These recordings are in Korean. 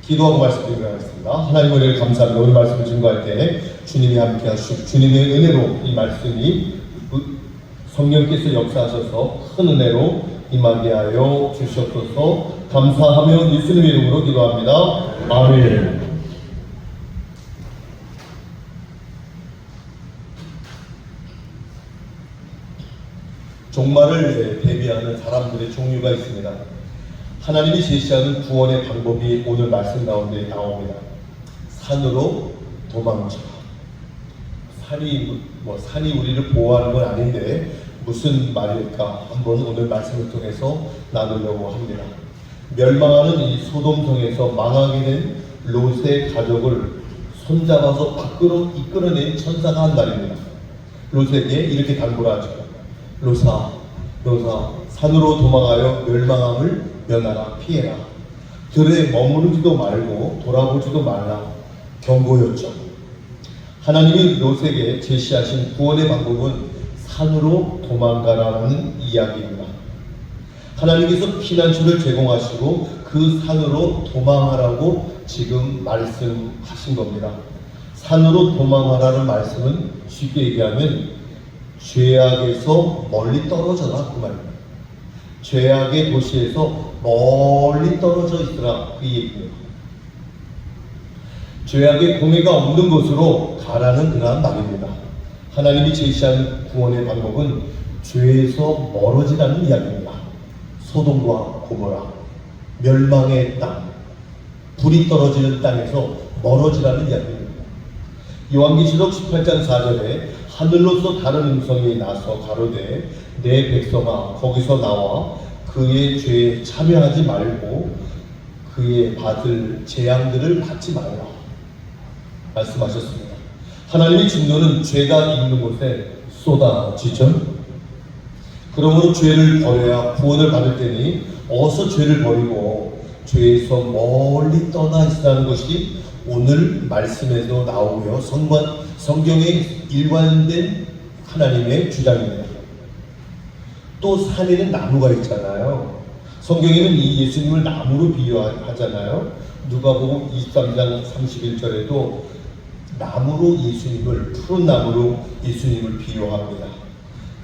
기도하고 말씀드리도록 하겠습니다. 하나님 은혜를 감사합니다. 오늘 말씀을 증거할 때 주님이 함께 하시고 주님의 은혜로 이 말씀이 성령께서 역사하셔서 큰 은혜로 임하게 하여 주시옵소서. 감사하며 예수님의 이름으로 기도합니다. 아멘. 종말을 대비하는 사람들의 종류가 있습니다. 하나님이 제시하는 구원의 방법이 오늘 말씀 가운데 나옵니다. 산으로 도망쳐. 산이 우리를 보호하는 건 아닌데 무슨 말일까 한번 오늘 말씀을 통해서 나누려고 합니다. 멸망하는 이 소돔성에서 망하게 된 롯의 가족을 손잡아서 밖으로 이끌어낸 천사가 한 말입니다. 롯에게 이렇게 당부를 하죠. 롯아, 산으로 도망하여 멸망함을 면하라, 피해라. 들에 머무르지도 말고 돌아보지도 말라. 경고였죠. 하나님이 롯에게 제시하신 구원의 방법은 산으로 도망가라는 이야기입니다. 하나님께서 피난처를 제공하시고 그 산으로 도망하라고 지금 말씀하신 겁니다. 산으로 도망하라는 말씀은 쉽게 얘기하면 죄악에서 멀리 떨어져라 그 말입니다. 죄악의 도시에서 멀리 떨어져 있으라 그 얘기입니다. 죄악의 공해가 없는 곳으로 가라는 그러한 말입니다. 하나님이 제시한 구원의 방법은 죄에서 멀어지라는 이야기입니다. 소돔과 고모라, 멸망의 땅, 불이 떨어지는 땅에서 멀어지라는 이야기입니다. 요한계시록 18장 4절에 하늘로서 다른 음성이 나서 가로되 내 백성아 거기서 나와 그의 죄에 참여하지 말고 그의 받을 재앙들을 받지 말라 말씀하셨습니다. 하나님의 진노는 죄가 있는 곳에 쏟아지죠. 그러므로 죄를 버려야 구원을 받을 테니 어서 죄를 버리고 죄에서 멀리 떠나 있으라는 것이 오늘 말씀에도 나오며 성경에 일관된 하나님의 주장입니다. 또 산에는 나무가 있잖아요. 성경에는 이 예수님을 나무로 비유하잖아요. 누가복음 23장 31절에도 나무로 예수님을, 푸른 나무로 예수님을 비유합니다.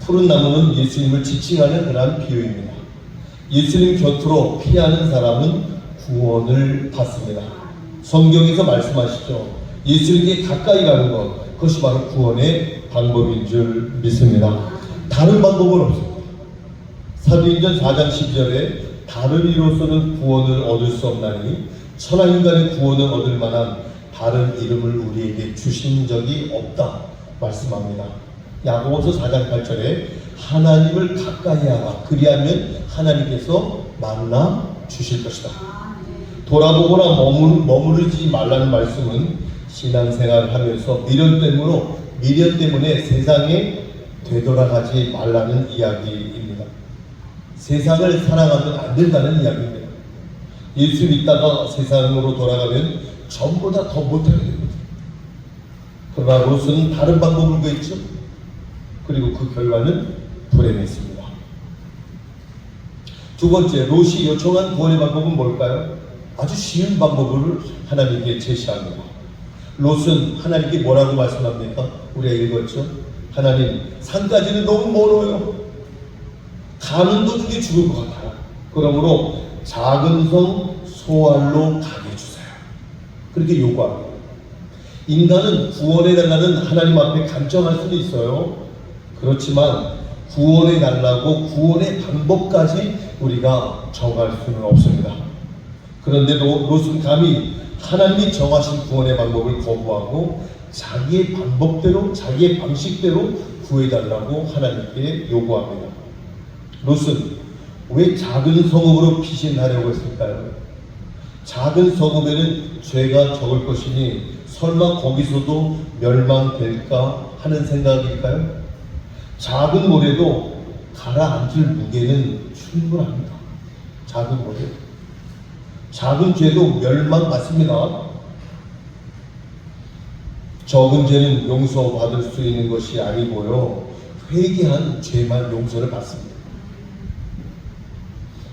푸른 나무는 예수님을 지칭하는 그런 비유입니다. 예수님 곁으로 피하는 사람은 구원을 받습니다. 성경에서 말씀하시죠. 예수님께 가까이 가는 것, 그것이 바로 구원의 방법인 줄 믿습니다. 다른 방법은 없습니다. 사도행전 4장 12절에 다른 이로서는 구원을 얻을 수 없나니 천하인간의 구원을 얻을 만한 다른 이름을 우리에게 주신 적이 없다 말씀합니다. 야고보서 4장 8절에 하나님을 가까이 하라. 그리하면 하나님께서 만나 주실 것이다. 돌아보거나 머무르지 말라는 말씀은 신앙생활을 하면서 미련 때문에 세상에 되돌아가지 말라는 이야기입니다. 세상을 사랑하면 안 된다는 이야기입니다. 예수 믿다가 세상으로 돌아가면 전보다 더 못하게 됩니다. 그러나 롯은 다른 방법을 구했죠. 그리고 그 결과는 불행했습니다. 두 번째, 롯이 요청한 구원의 방법은 뭘까요? 아주 쉬운 방법을 하나님께 제시합니다. 롯은 하나님께 뭐라고 말씀합니까? 우리가 읽었죠? 하나님, 산까지는 너무 멀어요. 가는 도중에 죽을 것 같아요. 그러므로 작은 성 소알로 가게 해주세요. 그렇게 요구합니다. 인간은 구원해달라는 하나님 앞에 간청할 수도 있어요. 그렇지만 구원해달라고 구원의 방법까지 우리가 정할 수는 없습니다. 그런데 롯은 감히 하나님이 정하신 구원의 방법을 거부하고 자기의 방법대로, 자기의 방식대로 구해달라고 하나님께 요구합니다. 롯은 왜 작은 성읍으로 피신하려고 했을까요? 작은 성읍에는 죄가 적을 것이니 설마 거기서도 멸망될까 하는 생각일까요? 작은 모래도 가라앉을 무게는 충분합니다. 작은 모래. 작은 죄도 멸망받습니다. 적은 죄는 용서받을 수 있는 것이 아니고요. 회개한 죄만 용서를 받습니다.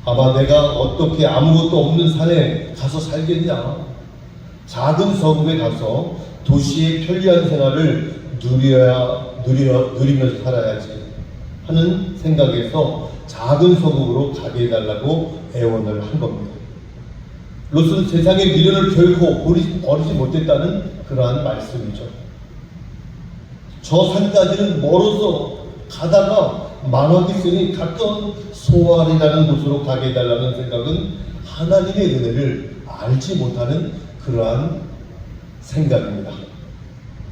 아마 내가 어떻게 아무것도 없는 산에 가서 살겠냐? 작은 서국에 가서 도시의 편리한 생활을 누리면서 살아야지 하는 생각에서 작은 서국으로 가게 해달라고 애원을 한 겁니다. 롯은 세상의 미련을 결코 버리지 못했다는 그러한 말씀이죠. 저 산까지는 멀어서 가다가 망하겠으니 가까운 소알이라는 곳으로 가게 해달라는 생각은 하나님의 은혜를 알지 못하는 그러한 생각입니다.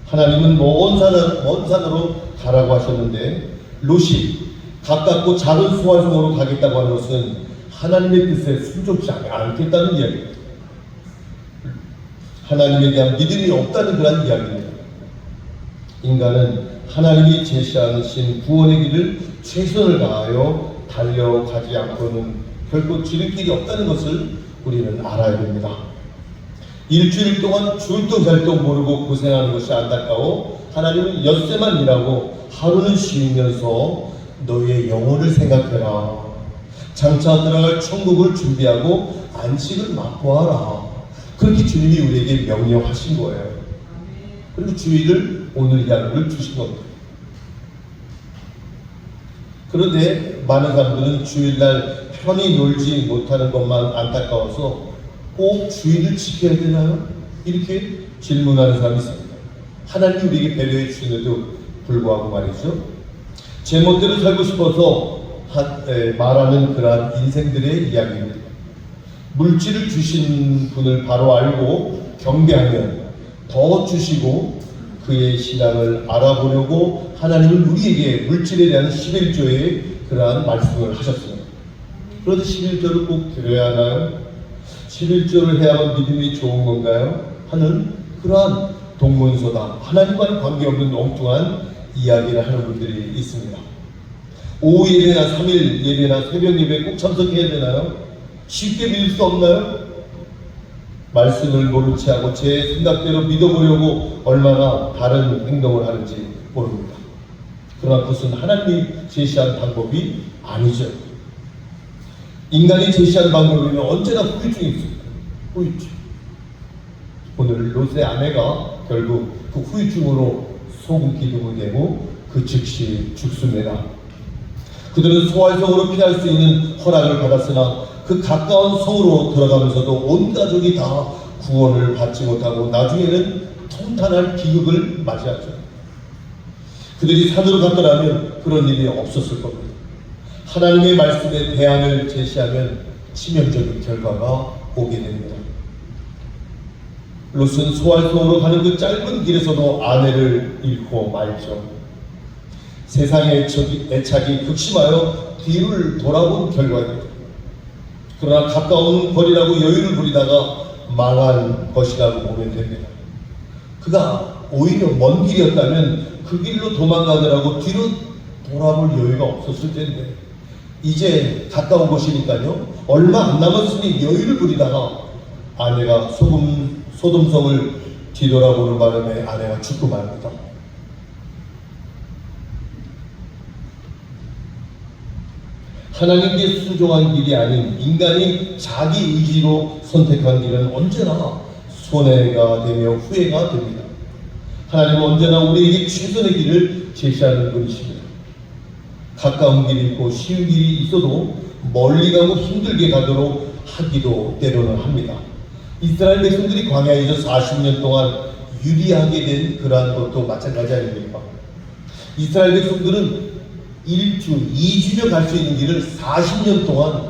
하나님은 먼 산으로 가라고 하셨는데 롯이 가깝고 작은 소알성으로 가겠다고 하는 것은 하나님의 뜻에 순종치 않겠다는 이야기입니다. 하나님에 대한 믿음이 없다는 그런 이야기입니다. 인간은 하나님이 제시하신 구원의 길을 최선을 다하여 달려가지 않고는 결코 지름길이 없다는 것을 우리는 알아야 됩니다. 일주일 동안 줄똥잘똥 모르고 고생하는 것이 안타까워 하나님은 엿새만 일하고 하루는 쉬면서 너희의 영혼을 생각해라. 장차 들어갈 천국을 준비하고 안식을 맛보아라. 그렇게 주님이 우리에게 명령하신 거예요. 그리고 주일을 오늘 이 하루를 주신 겁니다. 그런데 많은 사람들은 주일날 편히 놀지 못하는 것만 안타까워서 꼭 주일을 지켜야 되나요? 이렇게 질문하는 사람이 있습니다. 하나님이 우리에게 배려해 주시는데도 불구하고 말이죠. 제 멋대로 살고 싶어서 말하는 그러한 인생들의 이야기입니다. 물질을 주신 분을 바로 알고 경배하면 더 주시고 그의 신앙을 알아보려고 하나님은 우리에게 물질에 대한 11조의 그러한 말씀을 하셨습니다. 그런데 11조를 꼭 드려야 하나요? 11조를 해야만 믿음이 좋은 건가요? 하는 그러한 동문서다. 하나님과는 관계없는 엉뚱한 이야기를 하는 분들이 있습니다. 오후 예배나 3일 예배나 새벽 예배에 꼭 참석해야 되나요? 쉽게 믿을 수 없나요? 말씀을 모른 채 하고 제 생각대로 믿어보려고 얼마나 다른 행동을 하는지 모릅니다. 그러나 그것은 하나님이 제시한 방법이 아니죠. 인간이 제시한 방법에는 언제나 후유증이 있습니다. 후유증. 오늘 롯의 아내가 결국 그 후유증으로 소금 기둥을 내고 그 즉시 죽습니다. 그들은 소알성으로 피할 수 있는 허락을 받았으나 그 가까운 성으로 들어가면서도 온 가족이 다 구원을 받지 못하고 나중에는 통탄할 비극을 맞이하죠. 그들이 산으로 갔더라면 그런 일이 없었을 겁니다. 하나님의 말씀에 대안을 제시하면 치명적인 결과가 오게 됩니다. 롯은 소알성으로 가는 그 짧은 길에서도 아내를 잃고 말죠. 세상의 애착이 극심하여 뒤를 돌아본 결과입니다. 그러나 가까운 거리라고 여유를 부리다가 망한 것이라고 보면 됩니다. 그가 오히려 먼 길이었다면 그 길로 도망가느라고 뒤로 돌아볼 여유가 없었을 텐데 이제 가까운 곳이니까요. 얼마 안 남았으니 여유를 부리다가 아내가 소돔성을 뒤돌아보는 바람에 아내가 죽고 말입니다. 하나님께 순종한 길이 아닌 인간이 자기 의지로 선택한 길은 언제나 손해가 되며 후회가 됩니다. 하나님은 언제나 우리에게 최선의 길을 제시하는 분이십니다. 가까운 길이 있고 쉬운 길이 있어도 멀리 가고 힘들게 가도록 하기도 때로는 합니다. 이스라엘 백성들이 광야에서 40년 동안 유리하게 된 그러한 것도 마찬가지 아닙니까? 이스라엘 백성들은 1주, 2주며 갈 수 있는 길을 40년 동안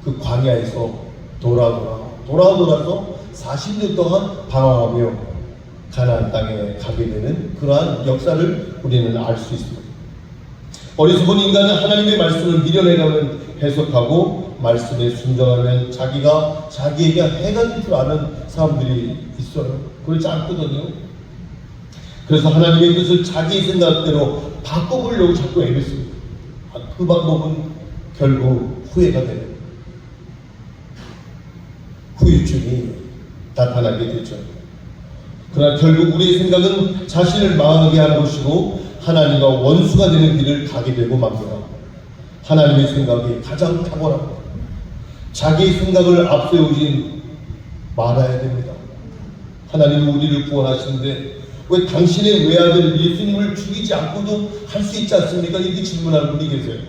그 광야에서 돌아서 40년 동안 방황하며 가나안 땅에 가게 되는 그러한 역사를 우리는 알 수 있습니다. 어리석은 인간은 하나님의 말씀을 미련해가면 해석하고 말씀에 순종하면 자기에게 해가 될 줄 아는 사람들이 있어요. 그렇지 않거든요. 그래서 하나님의 뜻을 자기 생각대로 바꿔보려고 자꾸 애쓰습니다. 그 방법은 결국 후회가 되는 후유증이 나타나게 되죠. 그러나 결국 우리의 생각은 자신을 망하게 하는 것이고 하나님과 원수가 되는 길을 가게 되고 맙니다. 하나님의 생각이 가장 탁월합니다. 자기의 생각을 앞세우지 말아야 됩니다. 하나님은 우리를 구원하시는데 왜 당신의 외아들 예수님을 죽이지 않고도 할 수 있지 않습니까? 이렇게 질문하는 분이 계세요.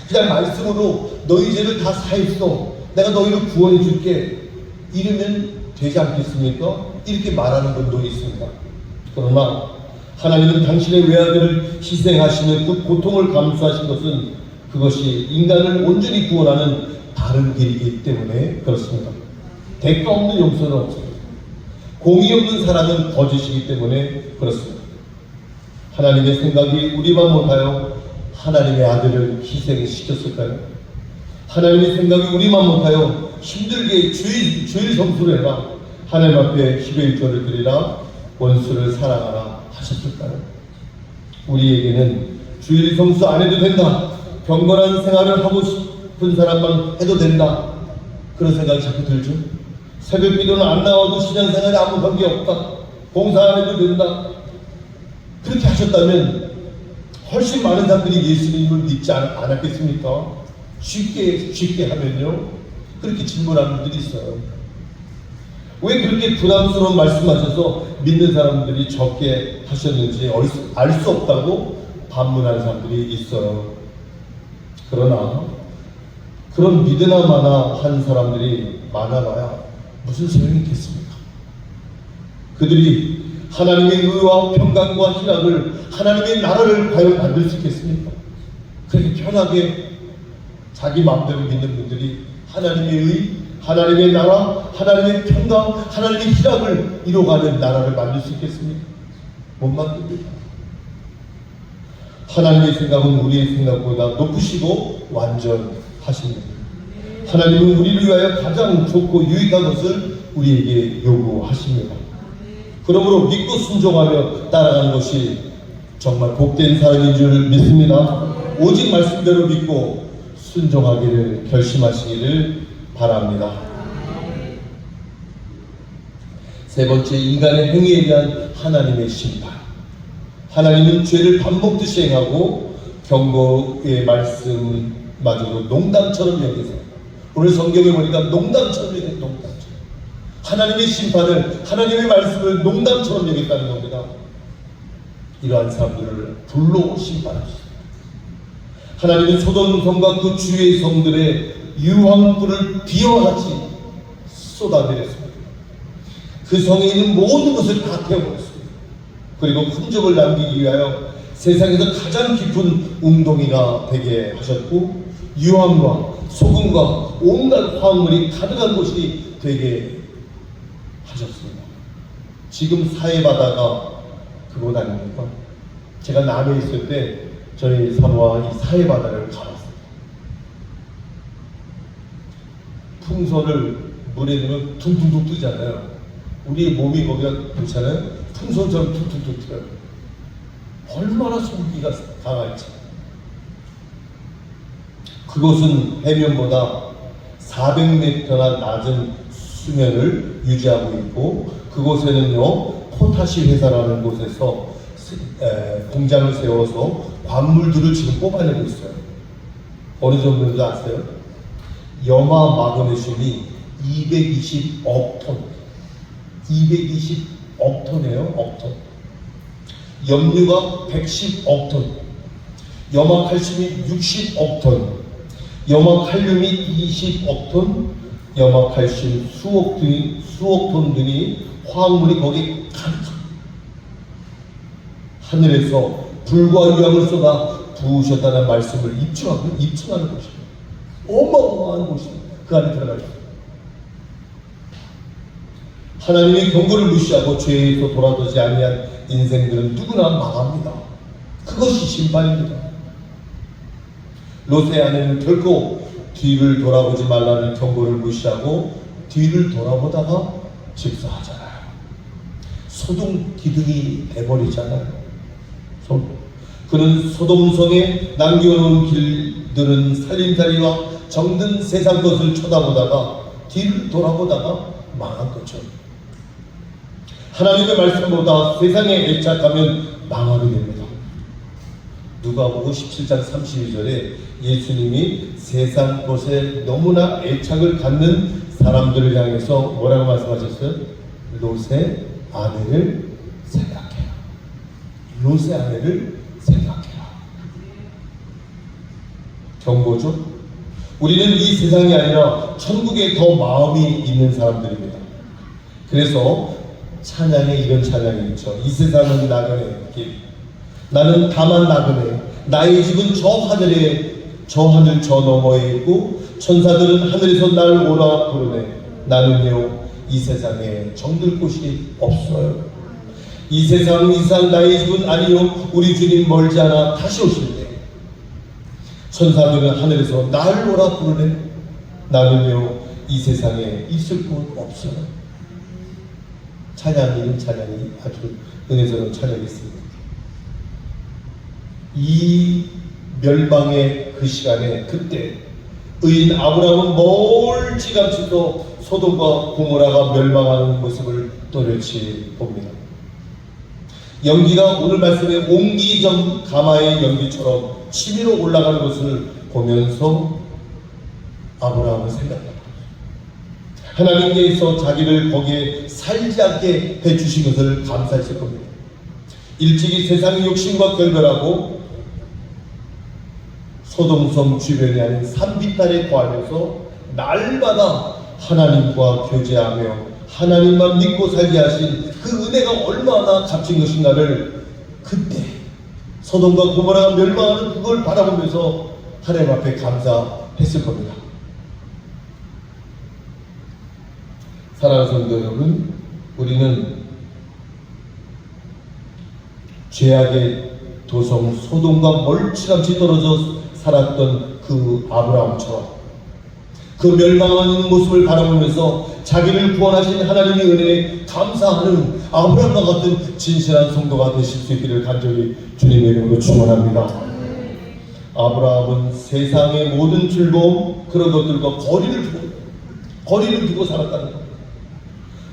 그냥 말씀으로 너희 죄를 다 사했어, 내가 너희를 구원해 줄게, 이러면 되지 않겠습니까? 이렇게 말하는 분도 있습니다. 그러나 하나님은 당신의 외아들을 희생하시는 그 고통을 감수하신 것은 그것이 인간을 온전히 구원하는 다른 길이기 때문에 그렇습니다. 대가 없는 용서는 없습니다. 공의 없는 사랑은 거짓이기 때문에 그렇습니다. 하나님의 생각이 우리만 못하여 하나님의 아들을 희생시켰을까요? 하나님의 생각이 우리만 못하여 힘들게 주일 성수를 해라, 하나님 앞에 희배일조를 드리라, 원수를 사랑하라 하셨을까요? 우리에게는 주일 성수 안 해도 된다, 경건한 생활을 하고 싶은 사람만 해도 된다, 그런 생각이 자꾸 들죠. 새벽 기도는 안 나와도 신앙생활에 아무 관계 없다, 봉사 안 해도 된다, 그렇게 하셨다면 훨씬 많은 사람들이 예수님을 믿지 않았겠습니까? 쉽게 하면요, 그렇게 질문하는 분들이 있어요. 왜 그렇게 부담스러운 말씀하셔서 믿는 사람들이 적게 하셨는지 알 수 없다고 반문하는 사람들이 있어요. 그러나 그런 믿으나 마나 한 사람들이 많아봐야 무슨 소용이 있겠습니까? 그들이 하나님의 의와 평강과 희락을, 하나님의 나라를 과연 만들 수 있겠습니까? 그렇게 편하게 자기 마음대로 믿는 분들이 하나님의 의, 하나님의 나라, 하나님의 평강, 하나님의 희락을 이뤄가는 나라를 만들 수 있겠습니까? 못 만듭니다. 하나님의 생각은 우리의 생각보다 높으시고 완전하십니다. 하나님은 우리를 위하여 가장 좋고 유익한 것을 우리에게 요구하십니다. 그러므로 믿고 순종하며 따라가는 것이 정말 복된 사람인 줄 믿습니다. 오직 말씀대로 믿고 순종하기를 결심하시기를 바랍니다. 세 번째, 인간의 행위에 대한 하나님의 심판. 하나님은 죄를 반복듯이 행하고 경고의 말씀마저도 농담처럼 여기세요. 오늘 성경에 보니까 농담처럼 여기세요. 농담처럼. 하나님의 심판을, 하나님의 말씀을 농담처럼 여겼다는 겁니다. 이러한 사람들을 불로 심판하셨습니다. 하나님은 소돔 성과 그 주위의 성들의 유황불을 비와같이 쏟아내렸습니다. 그 성에 있는 모든 것을 다 태워버렸습니다. 그리고 흔적을 남기기 위하여 세상에서 가장 깊은 웅덩이가 되게 하셨고, 유황과 소금과 온갖 화학물이 가득한 곳이 되게 하셨습니다. 지금 사해바다가 그곳 아닙니까? 제가 남해 있을 때 저희 사모와 이 사해바다를 가봤습니다. 풍선을 물에 넣으면 둥둥둥 뜨잖아요. 우리 몸이 거기가 괜찮아요? 풍선처럼 둥둥둥 뜨요. 얼마나 소고기가 강할지. 그곳은 해면보다 400m나 낮은 수면을 유지하고 있고, 그곳에는요 포타시 회사라는 곳에서 공장을 세워서 광물들을 지금 뽑아내고 있어요. 어느 정도인지 아세요? 염화 마그네슘이 220억 톤, 220억 톤이에요. 억 톤. 염류가 110억 톤, 염화 칼슘이 60억 톤, 염화 칼륨이 20억 톤, 염화 칼슘 수억 톤 등이 화학물이 거기 가득합니다. 하늘에서 불과 유황을 쏟아 부으셨다는 말씀을 입증하는 것입니다. 어마어마한 곳입니다. 그 안에 들어가 있습니다. 하나님의 경고를 무시하고 죄에서 돌아서지 아니한 인생들은 누구나 망합니다. 그것이 심판입니다. 롯의 아내는 결코 뒤를 돌아보지 말라는 경고를 무시하고 뒤를 돌아보다가 즉사하잖아요. 소동 기둥이 돼버리잖아요. 그는 소돔성에 남겨놓은 길들은 살림살이와 정든 세상 것을 쳐다보다가 뒤를 돌아보다가 망한 거죠. 하나님의 말씀보다 세상에 애착하면 망하게 됩니다. 누가복음 17장 32절에 예수님이 세상 것에 너무나 애착을 갖는 사람들을 향해서 뭐라고 말씀하셨어요? 롯의 아내를 생각해라. 롯의 아내를 생각해라. 경고죠. 우리는 이 세상이 아니라 천국에 더 마음이 있는 사람들입니다. 그래서 찬양에 이런 찬양이 있죠. 이 세상은 나그네 길, 나는 다만 나그네. 나의 집은 저 하늘 저 너머에 있고 천사들은 하늘에서 날 오라 부르네. 나는요 이 세상에 정들 곳이 없어요. 이 세상 나의 집은 아니요 우리 주님 멀지 않아 다시 오실 때 천사들은 하늘에서 날 오라 부르네. 나는요 이 세상에 있을 곳 없어요. 찬양이 아주 은혜스러운 찬양이 있습니다. 이 멸망의 그 시간에 그때 의인 아브라함은 멀찌감치도 소돔과 고모라가 멸망하는 모습을 또렷이 봅니다. 연기가 오늘 말씀의 옹기정 가마의 연기처럼 치밀어 올라가는 것을 보면서 아브라함은 생각합니다. 하나님께서 자기를 거기에 살지 않게 해주신 것을 감사했을 겁니다. 일찍이 세상의 욕심과 결별하고 소돔성 주변이 아닌 산비탈에 거하면서 날마다 하나님과 교제하며 하나님만 믿고 살게 하신 그 은혜가 얼마나 값진 것인가를 그때 소돔과 고모라가 멸망하는 그걸 바라보면서 하나님 앞에 감사했을 겁니다. 사랑하는 성도 여러분, 우리는 죄악의 도성 소돔과 멀찌감치 떨어져 살았던 그 아브라함처럼 그 멸망하는 모습을 바라보면서 자기를 구원하신 하나님의 은혜에 감사하는 아브라함과 같은 진실한 성도가 되실 수 있기를 간절히 주님의 이름으로 축원합니다. 아브라함은 세상의 모든 즐거움 그런 것들과 거리를 두고 살았다는 것.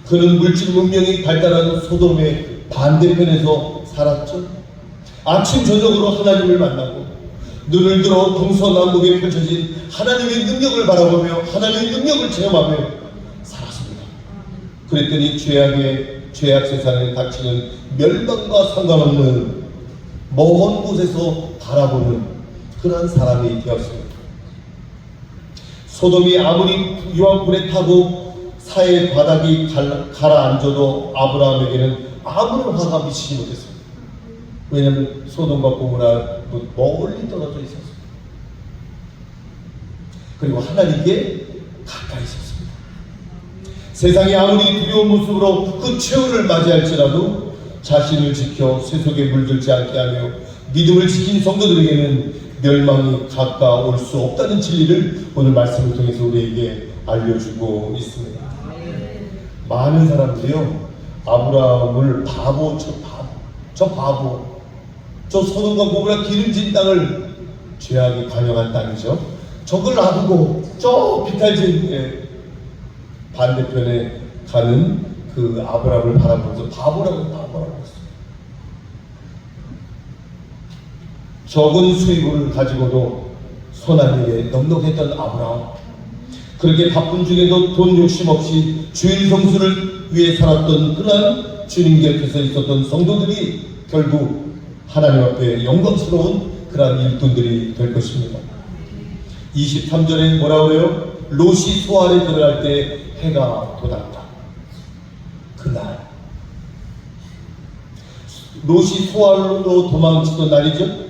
그는 물질 문명이 발달한 소돔의 반대편에서 살았죠. 아침 저녁으로 하나님을 만나고 눈을 들어 동서남북에 펼쳐진 하나님의 능력을 바라보며 하나님의 능력을 체험하며 살았습니다. 그랬더니 죄악 세상에 닥치는 멸망과 상관없는 먼 곳에서 바라보는 그러한 사람이 되었습니다. 소돔이 아무리 유황 불에 타고 사해 바닥이 가라앉아도 아브라함에게는 아무런 화가 미치지 못했습니다. 왜냐하면 소돔과 고모라 멀리 떨어져 있었습니다. 그리고 하나님께 가까이 있었습니다. 세상이 아무리 두려운 모습으로 그 최후를 맞이할지라도 자신을 지켜 쇠속에 물들지 않게 하며 믿음을 지킨 성도들에게는 멸망이 가까울 수 없다는 진리를 오늘 말씀을 통해서 우리에게 알려주고 있습니다. 많은 사람들이요 아브라함을 저 소돔과 고모라 기름진 땅을 죄악이 관영한 땅이죠. 저걸 놔두고 저 비탈진 반대편에 가는 그 아브라함을 바라보면서 바보라고 했어요. 적은 수입을 가지고도 손안일에 넉넉했던 아브라함. 그렇게 바쁜 중에도 돈 욕심 없이 주일 성수를 위해 살았던 그러한 주님 곁에서 있었던 성도들이 결국 하나님 앞에 영광스러운 그러한 일꾼들이 될 것입니다. 23절에 뭐라 그래요? 롯이 소알에 들어갈 때 해가 돋았다. 그날 롯이 소알로 도망치던 날이죠.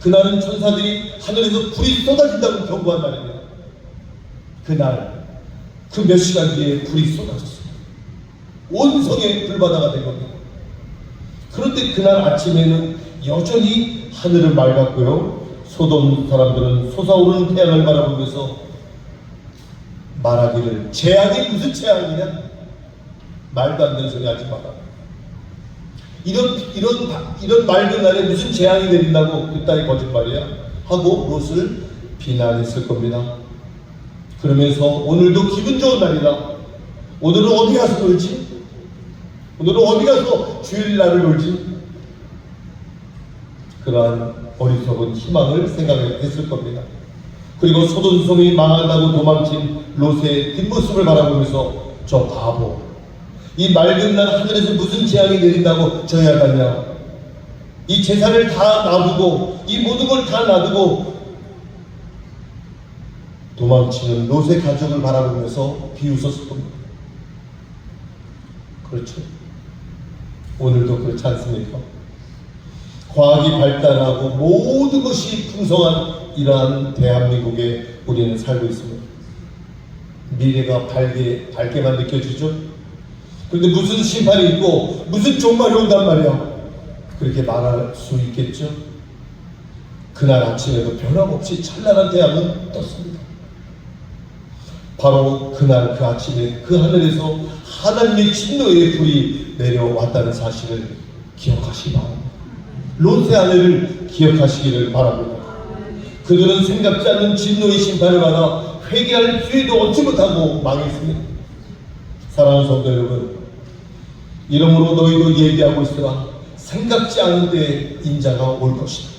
그날은 천사들이 하늘에서 불이 쏟아진다고 경고한 날입니다. 그날 그 몇 시간 뒤에 불이 쏟아졌습니다. 온 성에 불바다가 된 겁니다. 그런데 그날 아침에는 여전히 하늘은 맑았고요. 소돔 사람들은 솟아오르는 태양을 바라보면서 말하기를 재앙이 무슨 재앙이냐? 말도 안 되는 소리 하지 마라. 이런 맑은 날에 무슨 재앙이 내린다고 그따위 거짓말이야? 하고 롯을 비난했을 겁니다. 그러면서 오늘도 기분 좋은 날이다. 오늘은 어디 가서 놀지? 오늘은 어디 가서 주일날을 놀지? 그러한 어리석은 희망을 생각했을 겁니다. 그리고 소돔성이 망한다고 도망친 롯의 뒷모습을 바라보면서 저 바보, 이 맑은 날 하늘에서 무슨 재앙이 내린다고 저야가냐. 이 재산을 다 놔두고 이 모든 걸 다 놔두고 도망치는 롯의 가족을 바라보면서 비웃었을 겁니다. 그렇죠. 오늘도 그렇지 않습니까? 과학이 발달하고 모든 것이 풍성한 이러한 대한민국에 우리는 살고 있습니다. 미래가 밝게만 느껴지죠? 그런데 무슨 심판이 있고 무슨 종말이 온단 말이야. 그렇게 말할 수 있겠죠? 그날 아침에도 변함없이 찬란한 태양은 떴습니다. 바로 그날 그 아침에 그 하늘에서 하나님의 진노의 불이 내려왔다는 사실을 기억하시기 바랍니다. 롯의 아내를 기억하시기를 바랍니다. 그들은 생각지 않는 진노의 심판을 받아 회개할 기회도 얻지 못하고 망했습니다. 사랑하는 성도 여러분, 이러므로 너희도 얘기하고 있으라. 생각지 않은 때에 인자가 올 것이다.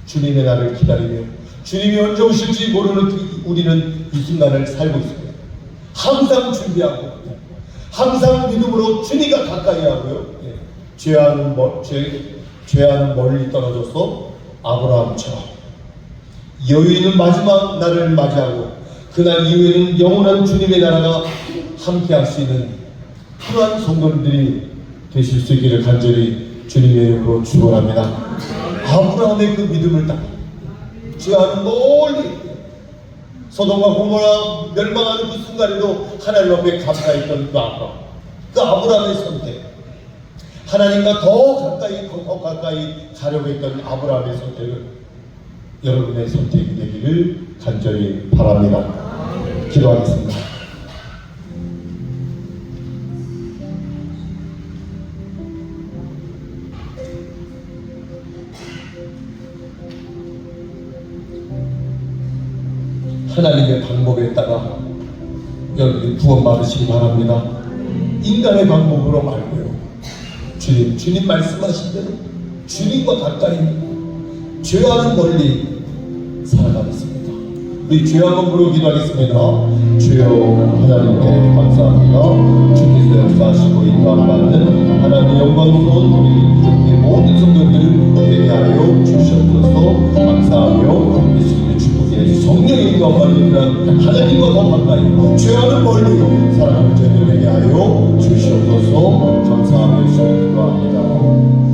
주님의 날을 기다리며 주님이 언제 오실지 모르는 우리는 이 순간을 살고 있습니다. 항상 준비하고 항상 믿음으로 주님과 가까이 하고요. 죄와는 멀리 떨어져서 아브라함처럼 여유 있는 마지막 날을 맞이하고 그날 이후에는 영원한 주님의 나라가 함께할 수 있는 그러한 성도들이 되실 수 있기를 간절히 주님의 이름으로 축원합니다. 아브라함의 그 믿음을 따라 죄와는 멀리 소돔과 고모라 멸망하는 그 순간에도 하나님 앞에 가까이 있던 그 아브라함의 선택, 하나님과 더 가까이 가려고 했던 아브라함의 선택을 여러분의 선택이 되기를 간절히 바랍니다. 기도하겠습니다. 하나님의 방법에 따라 여러분이 구원받으시기 바랍니다. 인간의 방법으로 말고요. 주님 말씀하신 대로 주님과 가까이 죄와는 멀리 살아가겠습니다. 우리 주여 한번 부르고 기도하겠습니다. 주여 하나님께 감사합니다. 주께서 역사하시고 인도받는 하나님의 영광스러운 우리 모든 성도들을 회개하여 주셔서 감사하며 예수님의 축복에 성령의 인도받는 하나님과 더 가까이 죄와는 멀리 살아가는 저희를 회개하여 주시옵소서. 감사하며 주님 기도합니다.